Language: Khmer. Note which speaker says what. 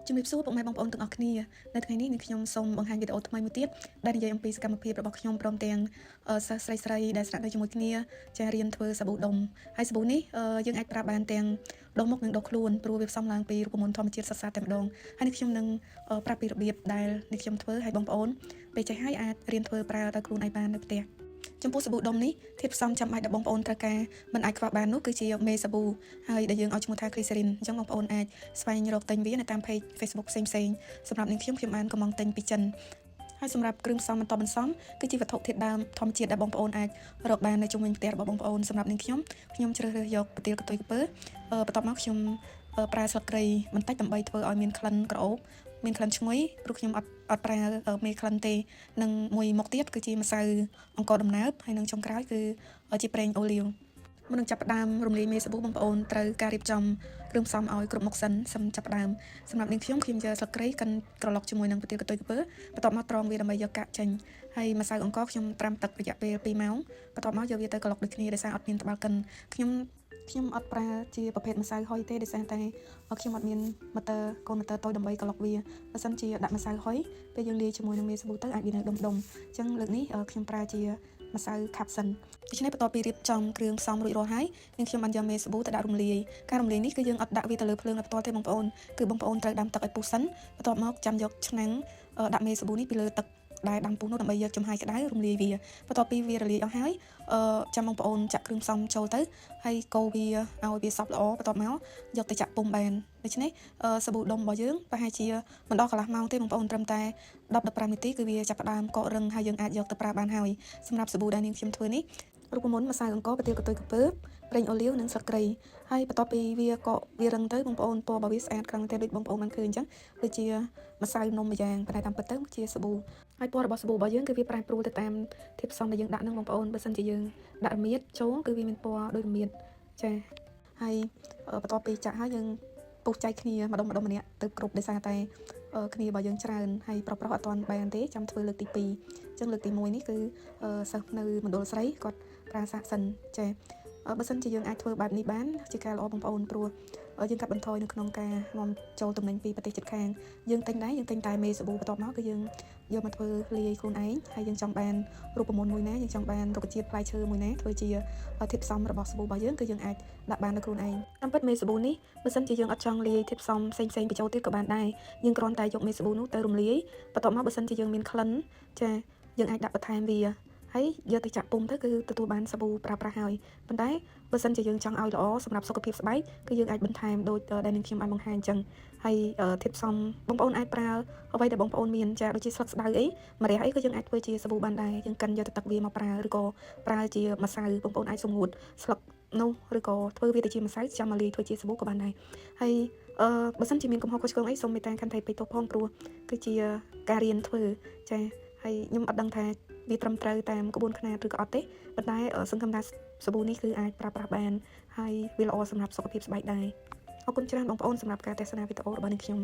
Speaker 1: ជំរាបសួរពុកម៉ែបងប្អូនទាំងអស់គ្នានៅថ្ងៃនេះខ្ញុំសូមបង្ហាញវីដេអូថ្មីមួយទៀតដែលនិយាយអំពីសកម្មភាពរបស់ខ្ញុំព្រមទាំងសិស្សស្រីៗដែលស្នាក់នៅជាមួយគ្នាចារៀនធ្វើសាប៊ូដុំហើយសាប៊ូនេះយើងអាចប្រើបានទាំងដុំមុខនិងដុសខ្លួនព្រោះវាផ្សំឡើងពីរូបមន្តធម្មជាតិសុទ្ធសាធតែម្ដងហើយនេះខ្ញុំនឹងប្រាប់ពីរបៀបដែលនេះខ្ញុំធ្វើឲ្យបងប្អូនពេលចេះហើយអាចរៀនធ្វើប្រើដោយខ្លួនឯងបាននៅផ្ទះចំពោះសាប៊ូដុំនេះធាតុផ្សំចាំបាច់ដែលបងប្អូនត្រូវការមិនអាចខ្វះបាននោះគឺជាមេសាប៊ូហើយដែលយើងឲ្យឈ្មោះថា glycerin អញ្ចឹងបងប្អូនអាចស្វែងរកទិញវានៅតាម page Facebook ផ្សេងៗសម្រាប់នាងខ្ញុំបានកំងទិញពីចិនហើយសម្រាប់គ្រឿងផ្សំបន្តបន្សំគឺជាវត្ថុធាតុដើមធម្មជាតិដែលបងប្អូនអាចរកបាននៅជុំវិញផ្ទះរបស់បងប្អូនសម្រាប់នាងខ្ញុំជ្រើសរើសយកប្រទាលកន្ទុយក្រពើបន្ទាប់មកខ្ញុំប្រើស្លឹកគ្រៃបន្តិចដើម្បីធ្វើឲ្យមានក្លិនក្រអូបមានក្លិនឈ្ងុយព្រោះខ្ញុំអត់ប្រើមេក្លិនទេនិងមួយមុខទៀតគឺជាម្សៅអង្ករដំណើបហើយនឹងចុងក្រោយគឺជាប្រេងអូលីវមុននឹងចាប់ផ្ដើមរំលាយមេសាប៊ូបងប្អូនត្រូវការរៀបចំគ្រឿងផ្សំឲ្យគ្រប់មុខសិនសិមចាប់ផ្ដើមសម្រាប់នាងខ្ញុំយកស្លឹកគ្រៃកិនក្រឡុកជាមួយនឹងប្រទាលកន្ទុយក្រពើបន្ទាប់មកត្រងវាដើម្បីយកកាកចេញហើយម្សៅអង្ករខ្ញុំត្រាំទឹករយៈពេល2ម៉ោងបន្ទាប់មកយកវាទៅក្រឡុកដូចគ្នាដោយសារអត់មានត្បាល់កិនខ្ញុំអត់ប្រើជាប្រភេទម្សៅហុយទេដោយសារតែខ្ញុំអត់មានកូនម៉ូទ័រតូចដើម្បីក្រឡុកវាបើសិនជាដាក់ម្សៅហុយពេលយើងលាយជាមួយនឹងមេសាប៊ូទៅអាចវានៅដុំអញ្ចឹងលើកនេះខ្ញុំប្រើជាម្សៅខាប់សិនដូច្នេះបន្ទាប់ពីរៀបចំគ្រឿងផ្សំរួចរាល់ហើយនាងខ្ញុំបានយកមេសាប៊ូទៅដាក់រំលាយការរំលាយនេះគឺយើងអត់ដាក់វាទៅលើភ្លើងដោយផ្ទាល់ទេបងប្អូនគឺបងប្អូនត្រូវដាំទឹកឲ្យពុះសិនបន្ទាប់មកចាំយកឆ្នាំងដាក់មេសាប៊ូនេះពីលើទឹកដែលដាំពុះនោះដើម្បីយកចំហាយក្តៅរំលាយវាបន្ទាប់ពីវារលាយអស់ហើយចាំបងប្អូនចាក់គ្រឿងផ្សំចូលទៅហើយកូរវាឲ្យវាសព្វល្អបន្ទាប់មកយកទៅចាក់ពុម្ពបានដូច្នេះសាប៊ូដុំរបស់យើងប្រហែលជាមិនដល់កន្លះម៉ោងទេបងប្អូនត្រឹមតែ10-15នាទីគឺវាចាប់ផ្ដើមកករឹងហើយយើងអាចយកទៅប្រើបានហើយសម្រាប់សាប៊ូដែលនាងខ្ញុំធ្វើនេះរូបមន្តម្សៅអង្ករប្រទាលកន្ទុយក្រពើប្រេងអូលីវនិងស្លឹកគ្រៃហើយបន្ទាប់ពីវារឹងទៅបងប្អូនពណ៌របស់វាស្អាតខ្លាំងតែដូចបងប្អូនបានឃើញអញ្ចឹងដូចជាម្សៅនំម្យ៉ាងប៉ុន្តែតាមពិតទៅជាសាប៊ូហើយពណ៌របស់សាប៊ូរបស់យើងគឺវាប្រែប្រួលទៅតាមធាតុផ្សំដែលយើងដាក់នឹងបងប្អូនបើសិនជាយើងដាក់រមៀតចូលគឺវាមានពណ៌ដូចរមៀតចាហើយបន្ទាប់ពីចាក់ហើយយើងពុះចែកគ្នាម្ដងម្នាក់ទៅគ្រប់ដោយសារតែគ្នារបស់យើងច្រើនហើយប្រុសអត់ទាន់បានទេចាំធ្វើលើកទី2អញ្ចឹងលើកទី1នេះគឺសិស្សនៅមណ្ឌលស្រីគាត់ប្រើសាកសិនចាបើសិនជាយើងអាចធ្វើបែបនេះបានជាការល្អបងប្អូនព្រោះយើងកាត់បន្ថយនៅក្នុងការនាំចូលទំនិញពីប្រទេសជិតខាងយើងទិញតែមេសាប៊ូបន្ទាប់មកគឺយើងយកមកធ្វើលាយខ្លួនឯងហើយយើងចង់បានរូបមន្តមួយណាយើងចង់បានរុក្ខជាតិផ្លែឈើមួយណាធ្វើជាធាតុផ្សំរបស់សាប៊ូរបស់យើងគឺយើងអាចដាក់បាននៅខ្លួនឯងតាមពិតមេសាប៊ូនេះបើសិនជាយើងអត់ចង់លាយធាតុផ្សំផ្សេងបញ្ចូលទៀតក៏បានដែរយើងគ្រាន់តែយកមេសាប៊ូនោះទៅរំលាយបន្ទាប់មកបើសិនជាយើងមានក្លិនចាយើងអាចដាក់បន្ថែមវាហើយយកទៅចាក់ពុម្ពទៅគឺទទួលបានសាប៊ូប្រើប្រាស់ហើយប៉ុន្តែបើសិនជាយើងចង់ឲ្យល្អសម្រាប់សុខភាពស្បែកគឺយើងអាចបន្ថែមដូចដែលនាងខ្ញុំបានបង្ហាញអញ្ចឹងហើយធាតុផ្សំបងប្អូនអាចប្រើអ្វីដែលបងប្អូនមានចាដូចជាស្លឹកស្ដៅអីម្រះអីក៏យើងអាចធ្វើជាសាប៊ូបានដែរយើងកិនយកទៅទឹកវាមកប្រើឬក៏ប្រើជាម្សៅបងប្អូនអាចសម្ងួតស្លឹកនោះឬក៏ធ្វើវាទៅជាម្សៅចាំមកលាយធ្វើជាសាប៊ូក៏បានដែរហើយបើសិនជាមានកំហុសខុសឆ្គងអីសូមមេត្តាខន្តីបេទោសផងព្រោះគឺជាការរៀនធ្វើចាហើយខ្ញុំអត់ដឹងថាវាត្រឹមត្រូវតាមក្បួនខ្នាតឬក៏អត់ទេប៉ុន្តែសង្ឃឹមថាសាប៊ូនេះគឺអាចប្រើប្រាស់បានហើយវាល្អសម្រាប់សុខភាពស្បែកដែរអរគុណច្រើនបងប្អូនសម្រាប់ការទស្សនាវីដេអូរបស់នាងខ្ញុំ